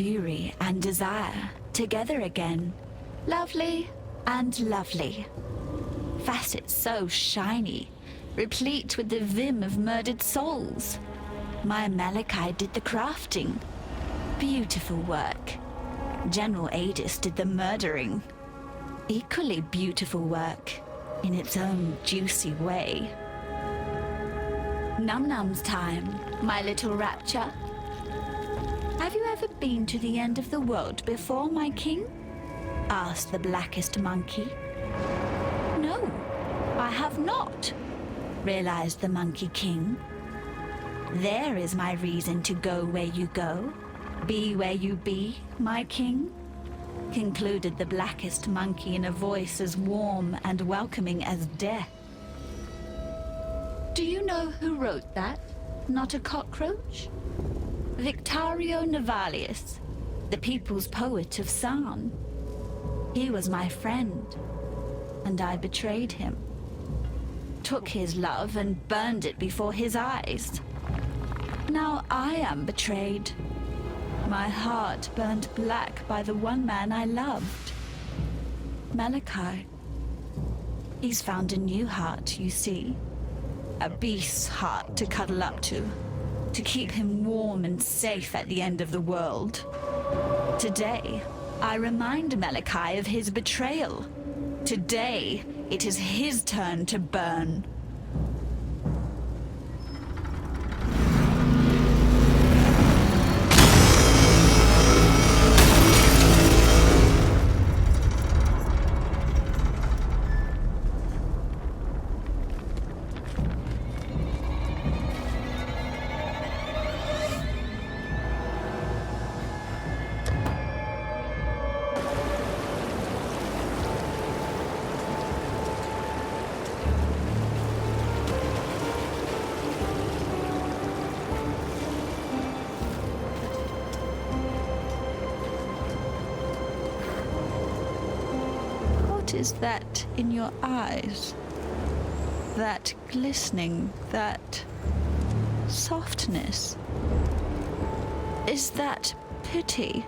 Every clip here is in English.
fury and desire together again. Lovely and lovely. Facets so shiny, replete with the vim of murdered souls. My Malachi did the crafting. Beautiful work. General Adis did the murdering. Equally beautiful work, in its own juicy way. Num-num's time, my little rapture. Have you ever been to the end of the world before, my king? Asked the blackest monkey. No, I have not, realized the Monkey King. There is my reason to go where you go, be where you be, my king, concluded the blackest monkey in a voice as warm and welcoming as death. Do you know who wrote that? Not a cockroach? Victorio Navalius, the people's poet of Sarn. He was my friend, and I betrayed him. Took his love and burned it before his eyes. Now I am betrayed. My heart burned black by the one man I loved. Malachi. He's found a new heart, you see. A beast's heart to cuddle up to keep him warm and safe at the end of the world. Today, I remind Malachi of his betrayal. Today, it is his turn to burn. What is that in your eyes? That glistening, that softness? Is that pity?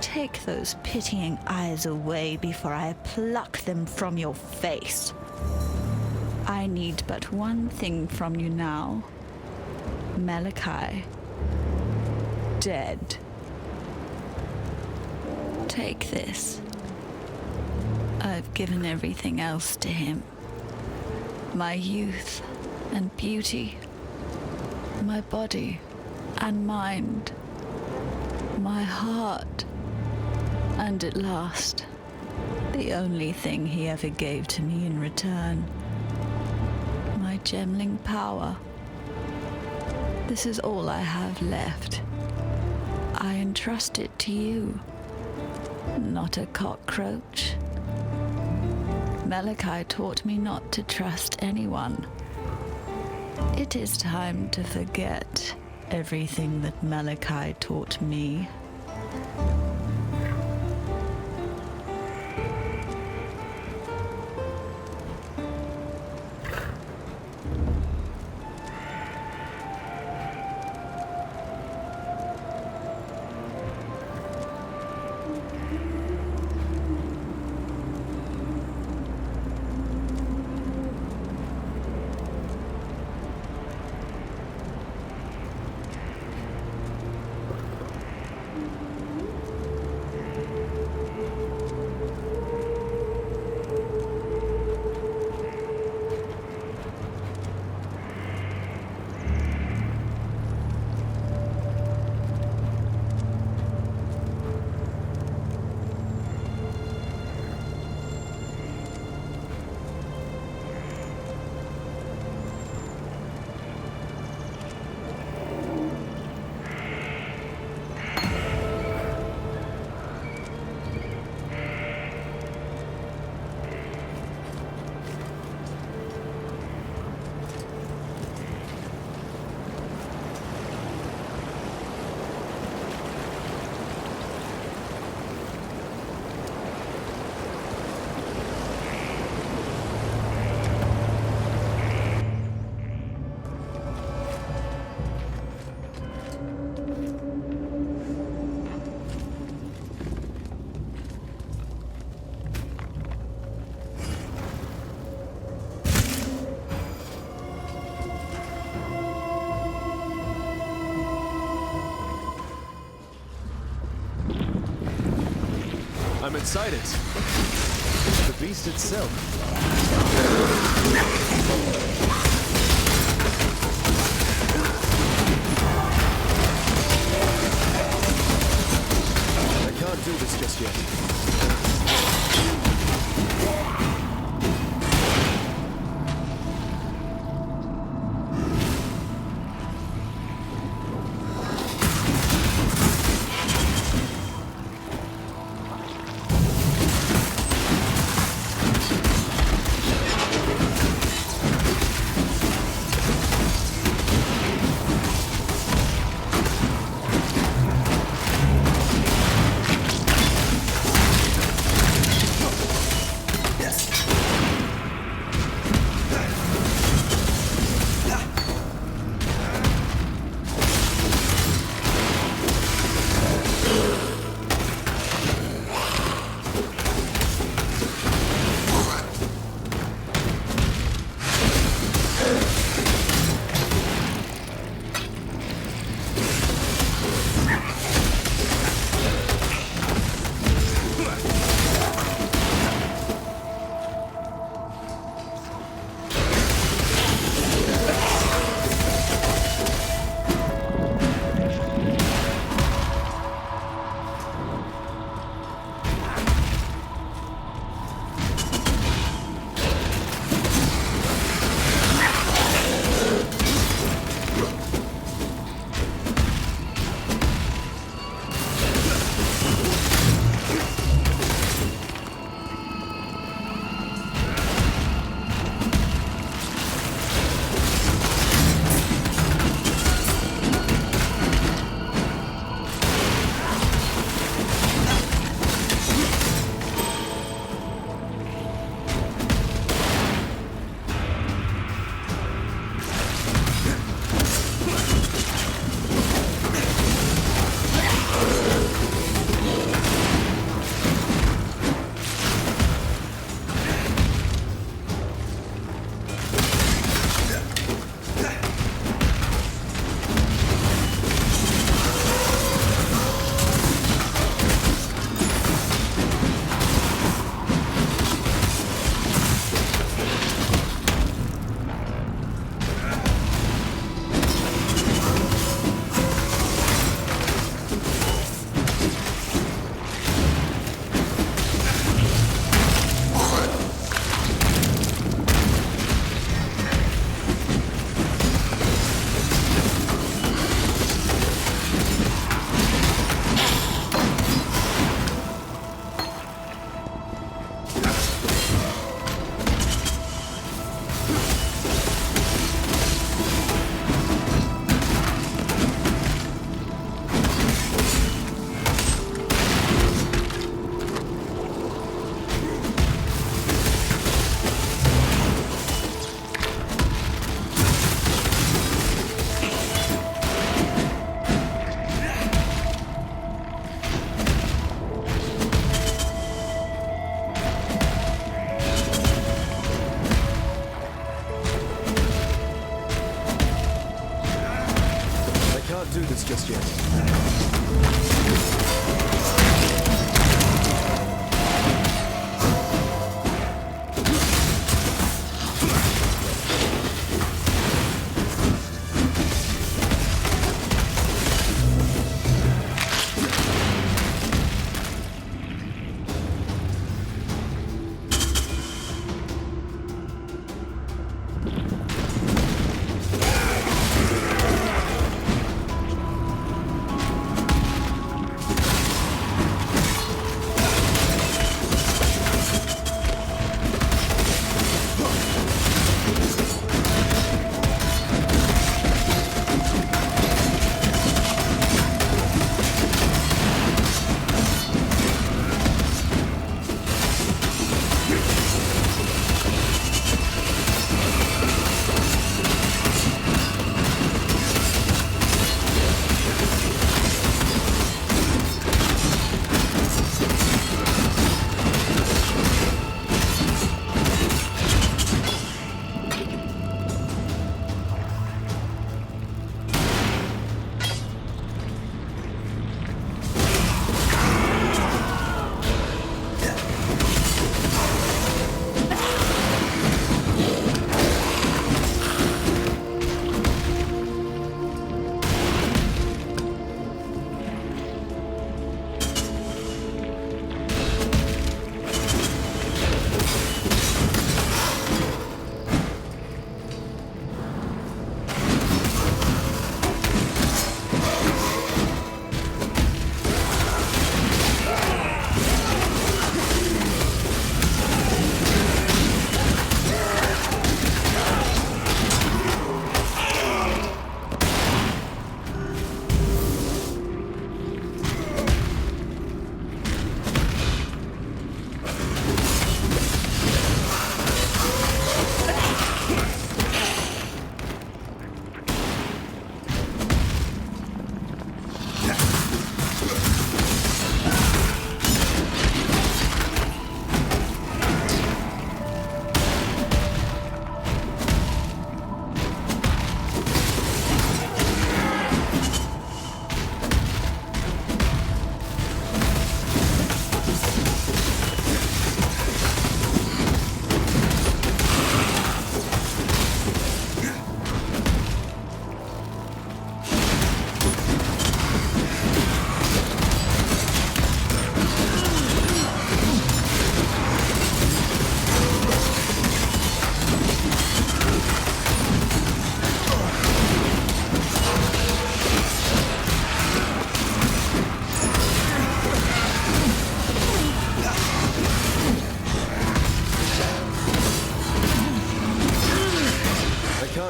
Take those pitying eyes away before I pluck them from your face. I need but one thing from you now. Malachi. Dead. Take this. I've given everything else to him. My youth and beauty, my body and mind, my heart, and at last, the only thing he ever gave to me in return, my gemling power. This is all I have left. I entrust it to you, not a cockroach. Malachi taught me not to trust anyone. It is time to forget everything that Malachi taught me. I'm excited. The beast itself. I can't do this just yet.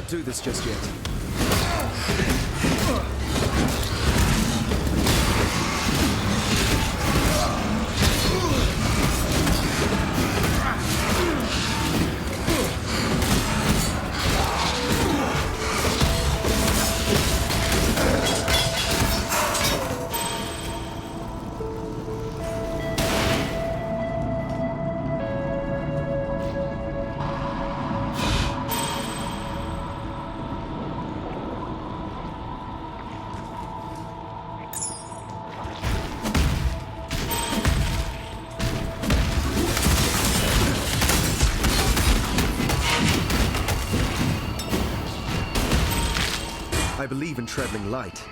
can't do this just yet. I believe in traveling light.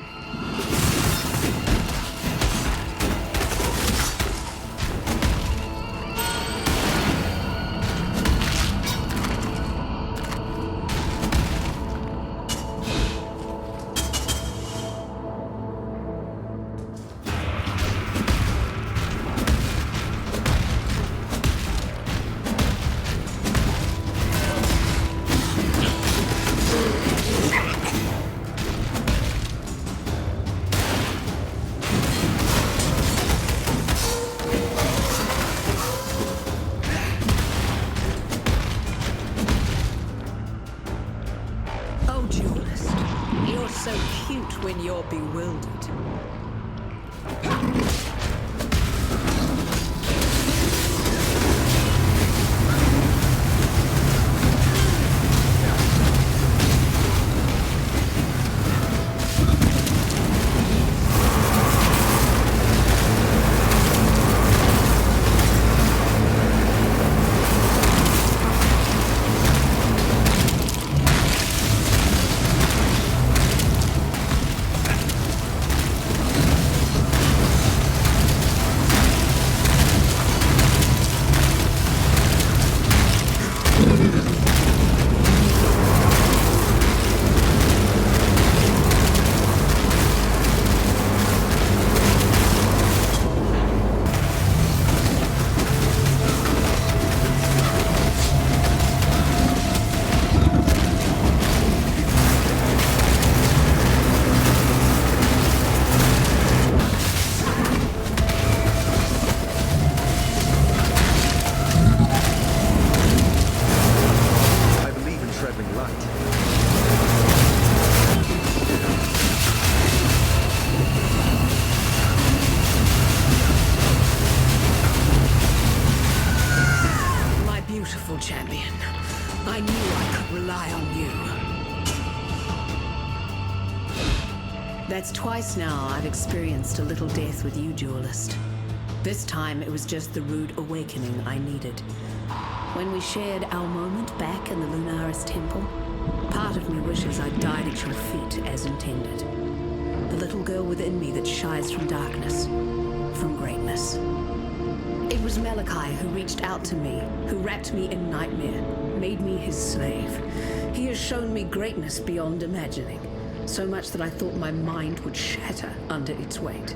So cute when you're bewildered. Champion. I knew I could rely on you. That's twice now I've experienced a little death with you, duelist. This time it was just the rude awakening I needed. When we shared our moment back in the Lunaris Temple, part of me wishes I'd died at your feet as intended. The little girl within me that shies from darkness, from greatness. It was Malachi who reached out to me, who wrapped me in nightmare, made me his slave. He has shown me greatness beyond imagining, so much that I thought my mind would shatter under its weight.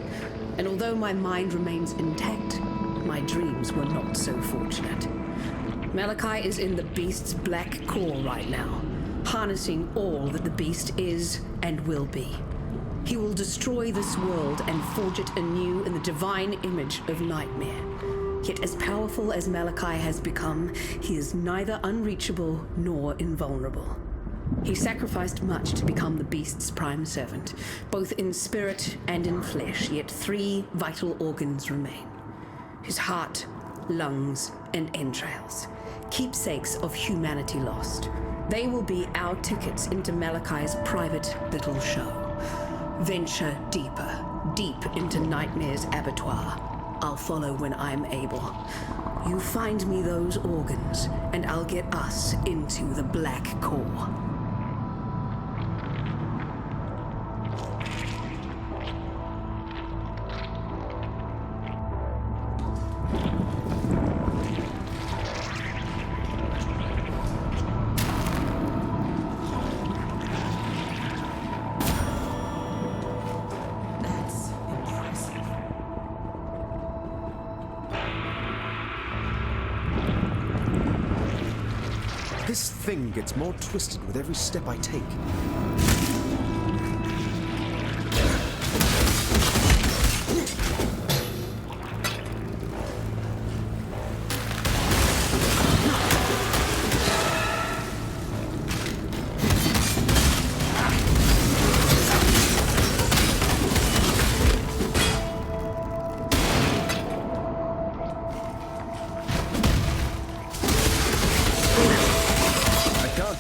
And although my mind remains intact, my dreams were not so fortunate. Malachi is in the Beast's black core right now, harnessing all that the Beast is and will be. He will destroy this world and forge it anew in the divine image of Nightmare. Yet as powerful as Malachi has become, he is neither unreachable nor invulnerable. He sacrificed much to become the Beast's prime servant, both in spirit and in flesh, yet 3 vital organs remain. His heart, lungs, and entrails, keepsakes of humanity lost. They will be our tickets into Malachi's private little show. Venture deeper, deep into Nightmare's abattoir. I'll follow when I'm able. You find me those organs, and I'll get us into the black core. This thing gets more twisted with every step I take.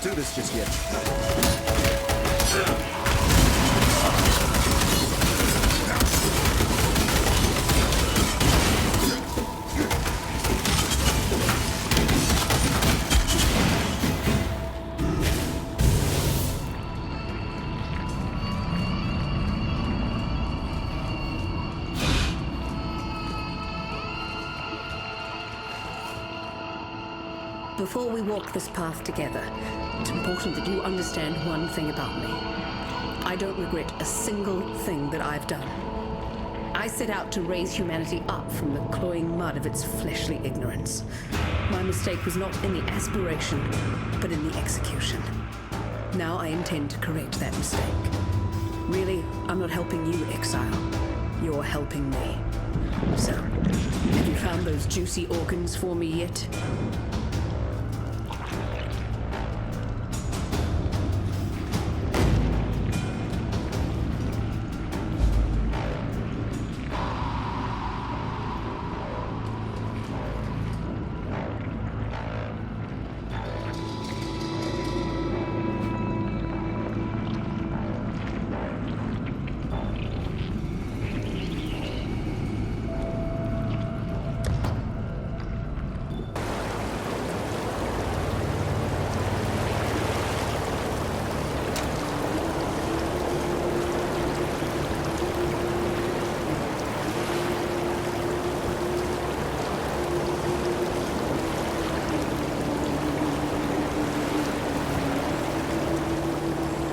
Do this just yet. Before we walk this path together, it's important that you understand one thing about me. I don't regret a single thing that I've done. I set out to raise humanity up from the cloying mud of its fleshly ignorance. My mistake was not in the aspiration, but in the execution. Now I intend to correct that mistake. Really, I'm not helping you, Exile. You're helping me. So, have you found those juicy organs for me yet?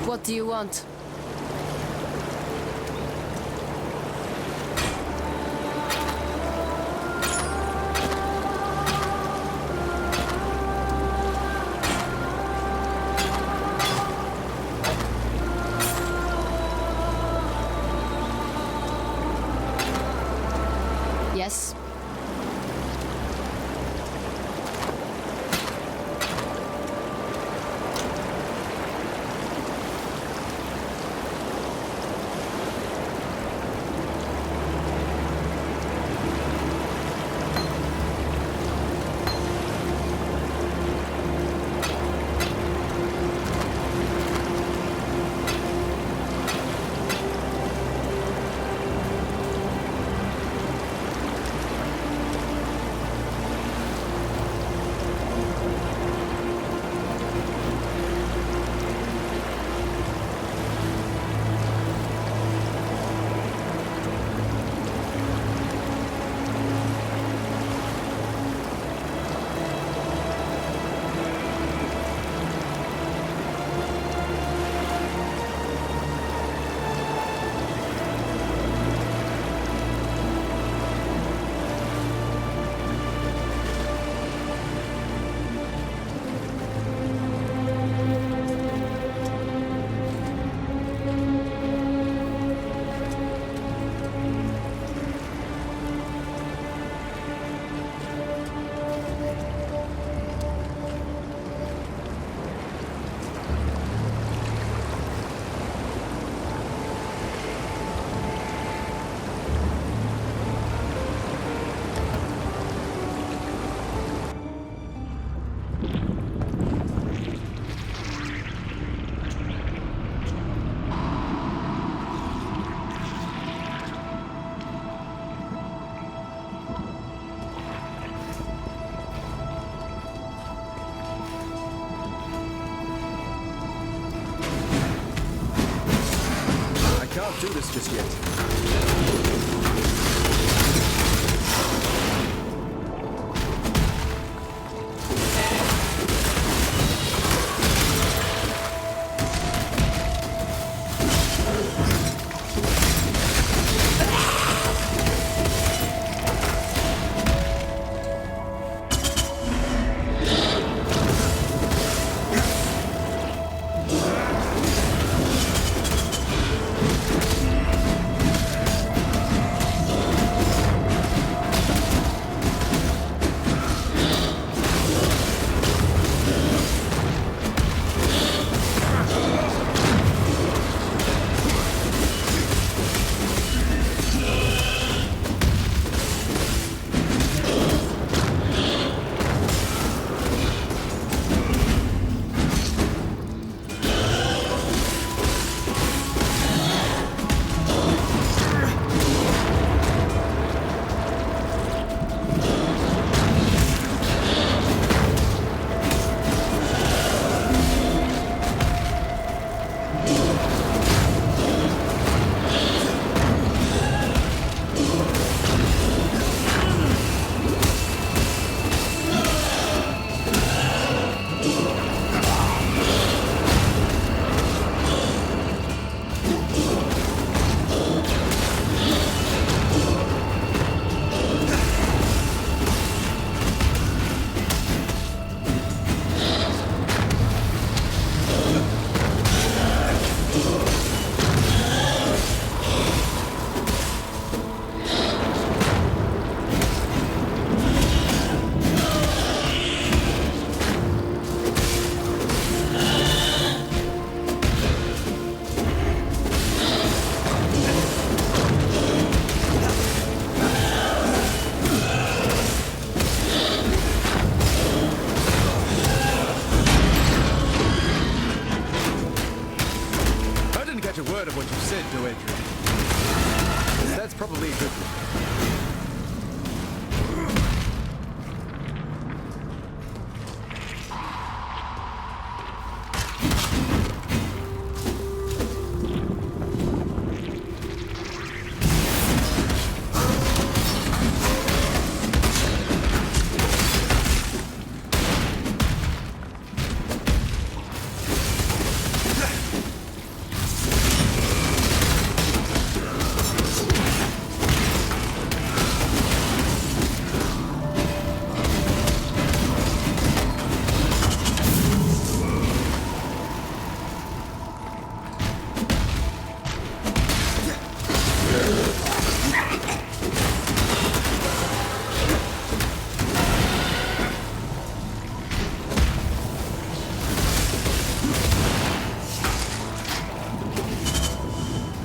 What do you want? Yes? Can't do this just yet.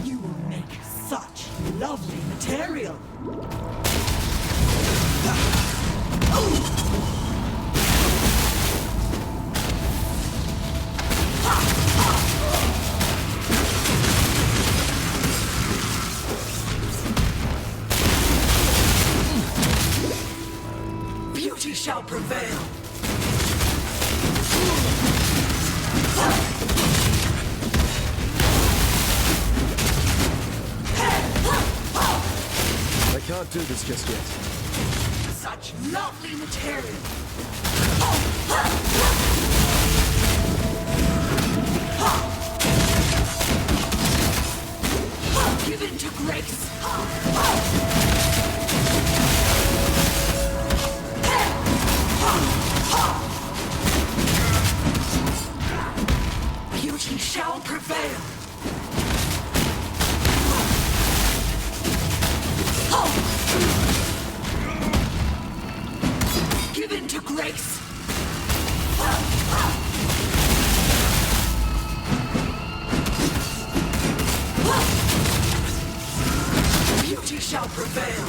You will make such lovely material. Beauty shall prevail. I can't do this just yet. Such lovely material. Give in to grace. Beauty shall prevail. Give in to grace. Beauty shall prevail.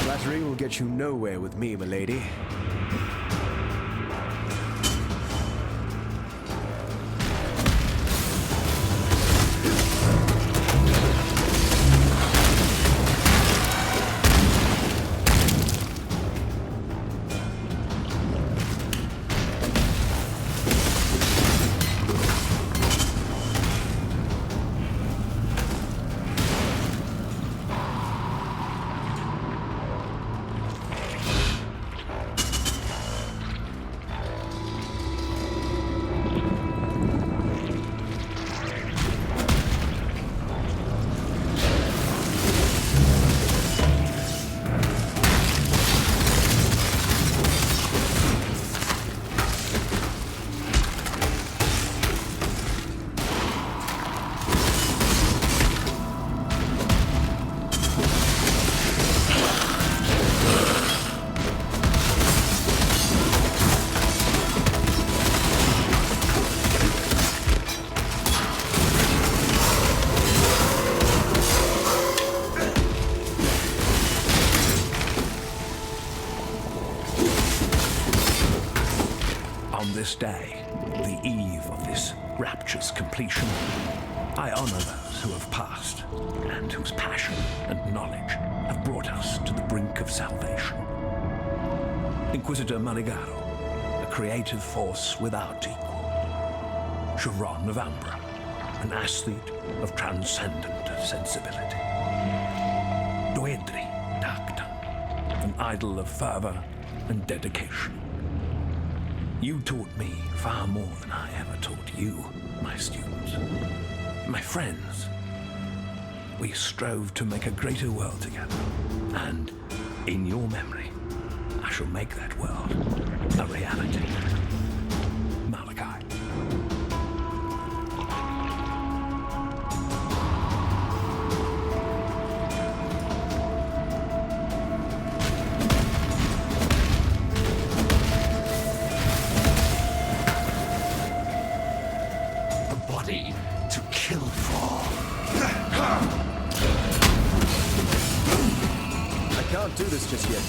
Flattery will get you nowhere with me, milady. On this day, the eve of this rapture's completion, I honor those who have passed and whose passion and knowledge have brought us to the brink of salvation. Inquisitor Maligaro, a creative force without equal. Chiron of Ambra, an athlete of transcendent sensibility. Dwedri Dacta, an idol of fervor and dedication. You taught me far more than I ever taught you, my students. My friends, we strove to make a greater world together, and in your memory, I shall make that world a reality. Malachi. To kill for. I can't do this just yet.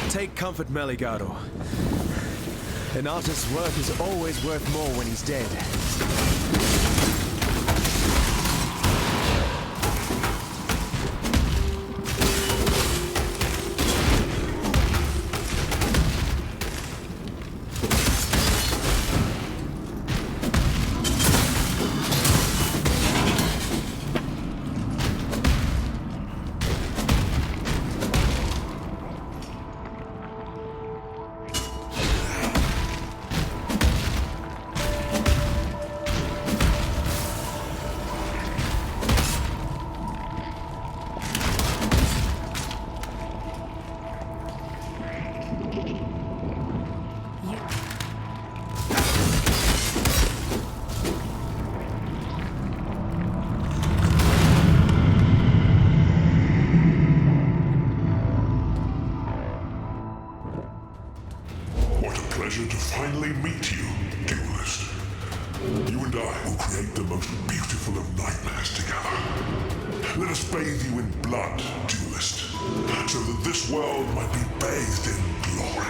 Take comfort, Meligado. An artist's work is always worth more when he's dead. Pleasure to finally meet you, duelist. You and I will create the most beautiful of nightmares together. Let us bathe you in blood, duelist, so that this world might be bathed in glory.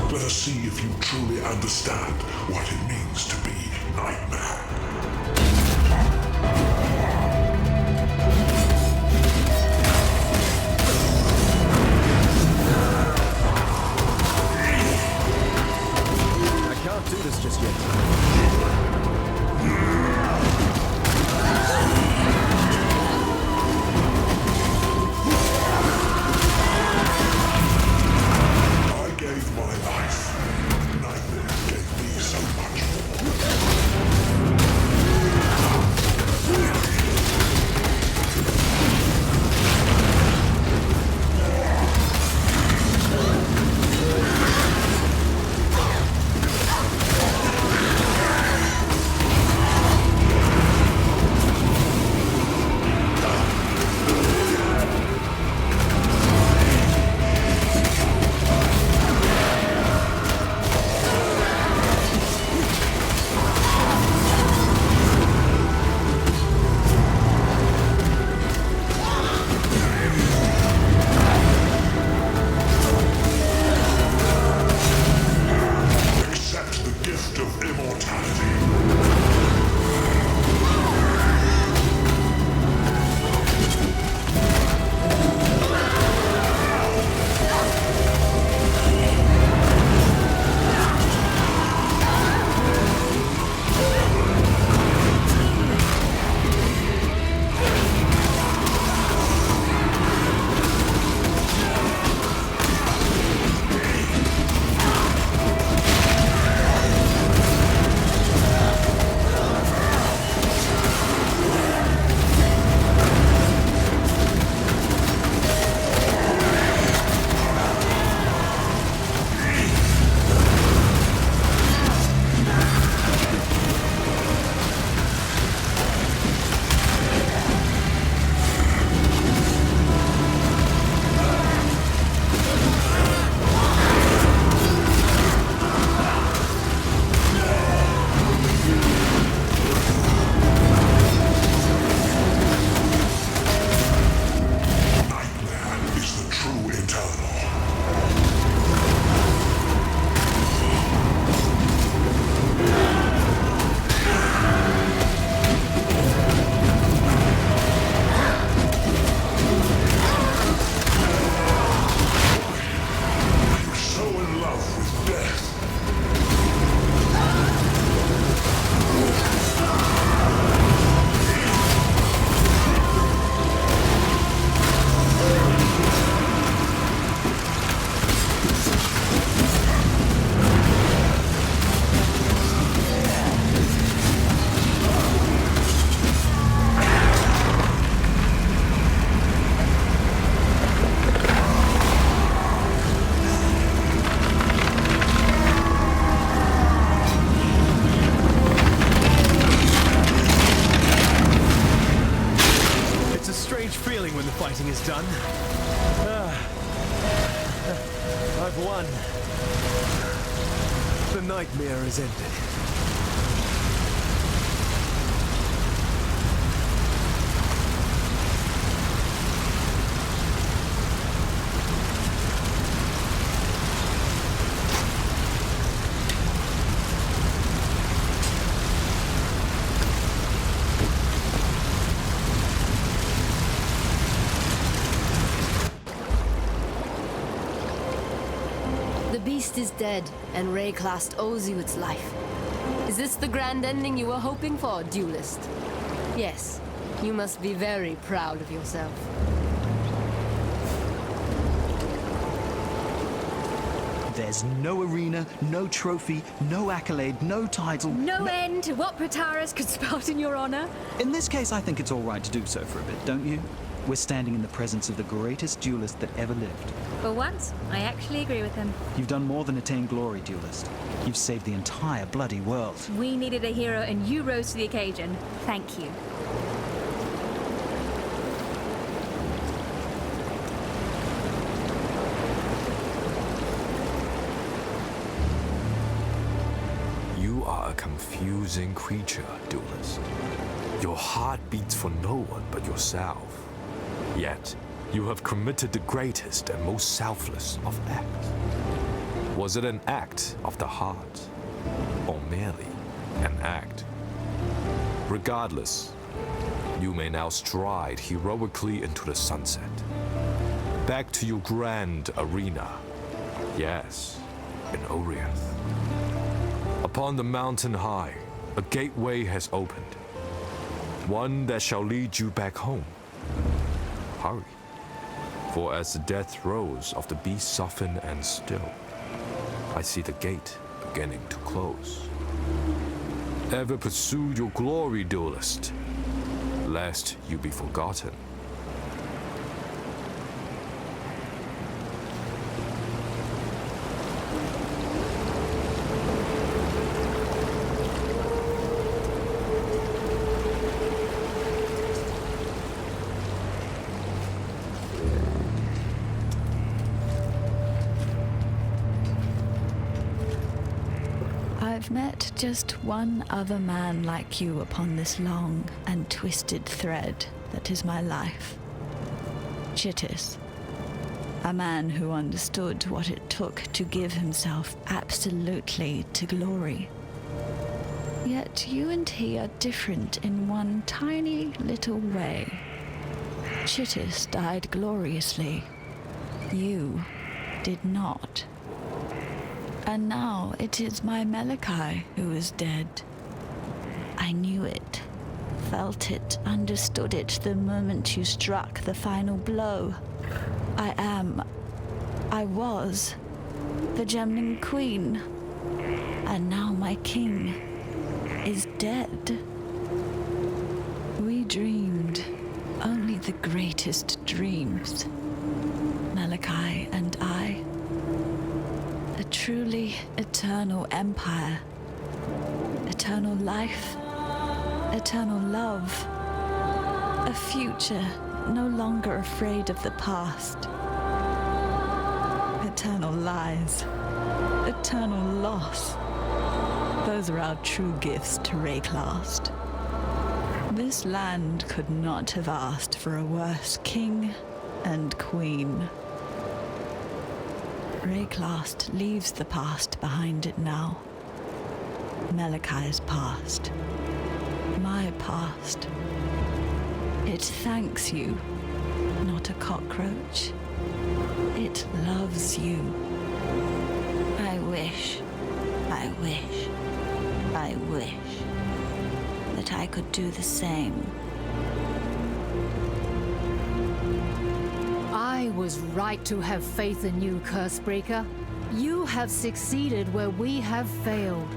Let us see if you truly understand what it means to be Nightmare. I can't do this just yet. I gave my life. Nightmare gave me so much feeling when the fighting is done. I've won. The nightmare is ended. The beast is dead, and Rayclast owes you its life. Is this the grand ending you were hoping for, duelist? Yes, you must be very proud of yourself. There's no arena, no trophy, no accolade, no title. No end to what Prataris could spout in your honor. In this case, I think it's all right to do so for a bit, don't you? We're standing in the presence of the greatest duelist that ever lived. For once, I actually agree with him. You've done more than attain glory, duelist. You've saved the entire bloody world. We needed a hero and you rose to the occasion. Thank you. You are a confusing creature, duelist. Your heart beats for no one but yourself. Yet, you have committed the greatest and most selfless of acts. Was it an act of the heart, or merely an act? Regardless, you may now stride heroically into the sunset. Back to your grand arena. Yes, in Oriath. Upon the mountain high, a gateway has opened. One that shall lead you back home. Hurry, for as the death throes of the beast soften and still, I see the gate beginning to close. Ever pursue your glory, duelist, lest you be forgotten. I've met just one other man like you upon this long and twisted thread that is my life. Chittis. A man who understood what it took to give himself absolutely to glory. Yet you and he are different in one tiny little way. Chittis died gloriously. You did not. And now it is my Malachi who is dead. I knew it, felt it, understood it the moment you struck the final blow. I was the Gemling Queen, and now my king is dead. We dreamed only the greatest dreams, Malachi and I. A truly eternal empire, eternal life, eternal love, a future no longer afraid of the past, eternal lies, eternal loss. Those are our true gifts to Rayclast. This land could not have asked for a worse king and queen. Rayclast leaves the past behind it now. Malachi's past. My past. It thanks you, not a cockroach. It loves you. I wish that I could do the same. I was right to have faith in you, Cursebreaker. You have succeeded where we have failed.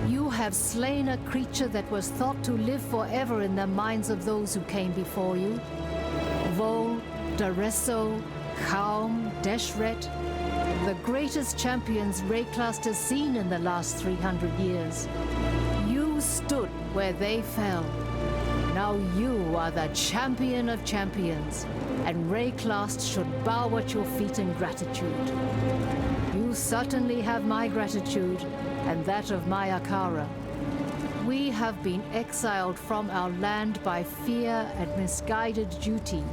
You have slain a creature that was thought to live forever in the minds of those who came before you. Vol, Daresso, Kaum, Deshret, the greatest champions Rayclast has seen in the last 300 years. You stood where they fell. Now you are the champion of champions, and Rayclast should bow at your feet in gratitude. You certainly have my gratitude, and that of my Akara. We have been exiled from our land by fear and misguided duty.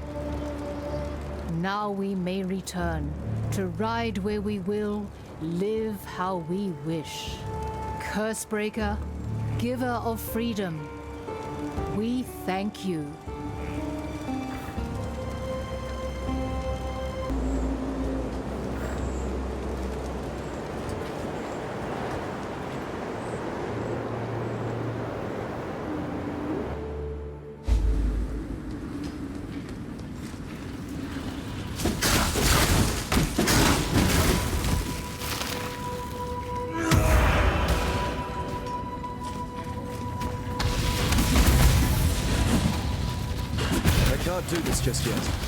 Now we may return, to ride where we will, live how we wish. Cursebreaker, giver of freedom, we thank you. Can't do this just yet.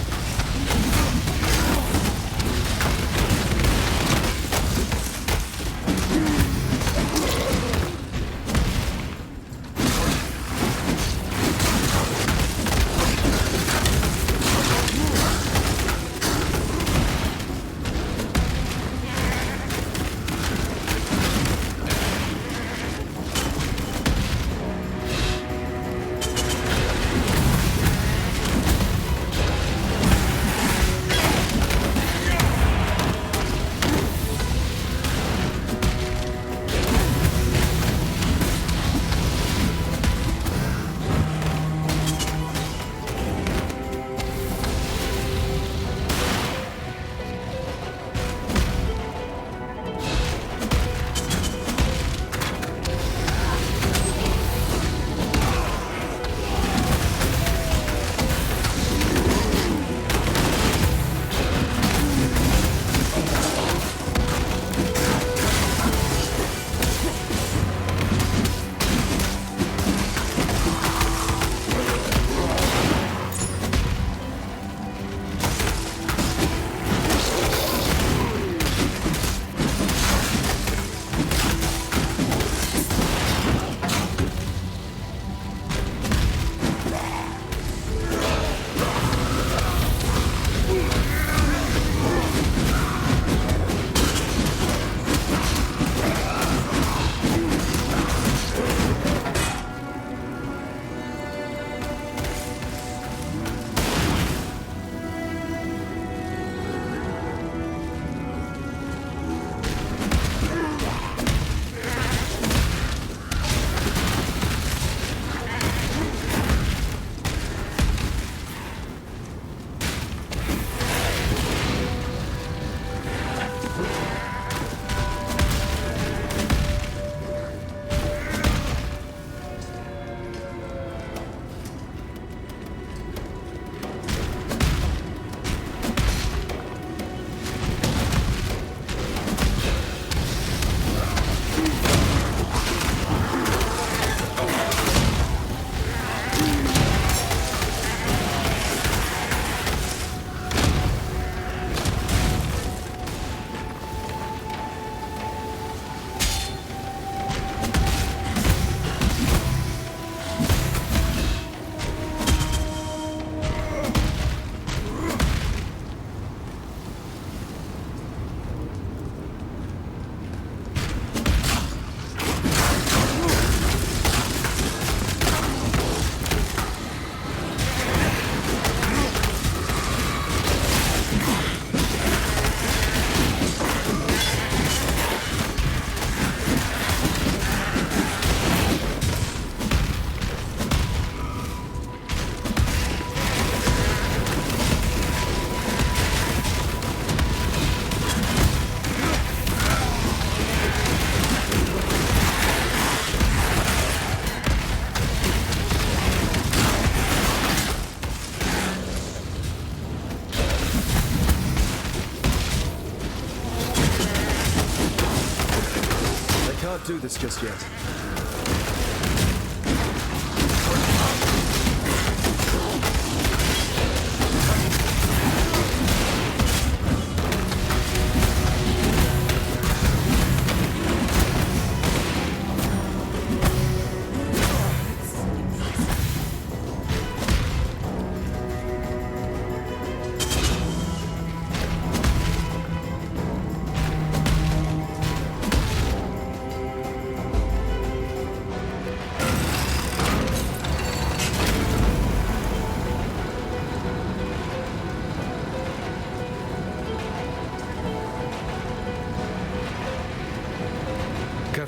do this just yet.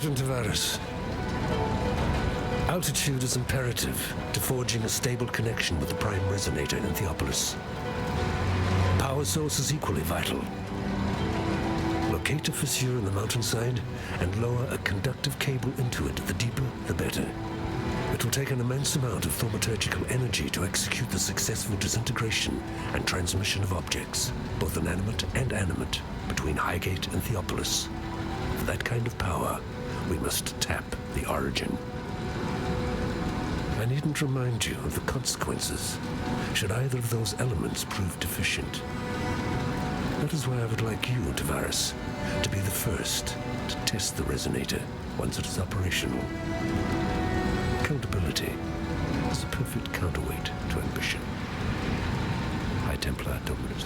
Captain Tavares, altitude is imperative to forging a stable connection with the prime resonator in Theopolis. Power source is equally vital. Locate a fissure in the mountainside and lower a conductive cable into it. The deeper, the better. It will take an immense amount of thaumaturgical energy to execute the successful disintegration and transmission of objects, both inanimate and animate, between Highgate and Theopolis. For that kind of power, we must tap the origin. I needn't remind you of the consequences should either of those elements prove deficient. That is why I would like you, Tavares, to be the first to test the resonator once it is operational. Accountability is a perfect counterweight to ambition. High Templar Dominus.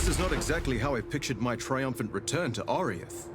This is not exactly how I pictured my triumphant return to Oriath.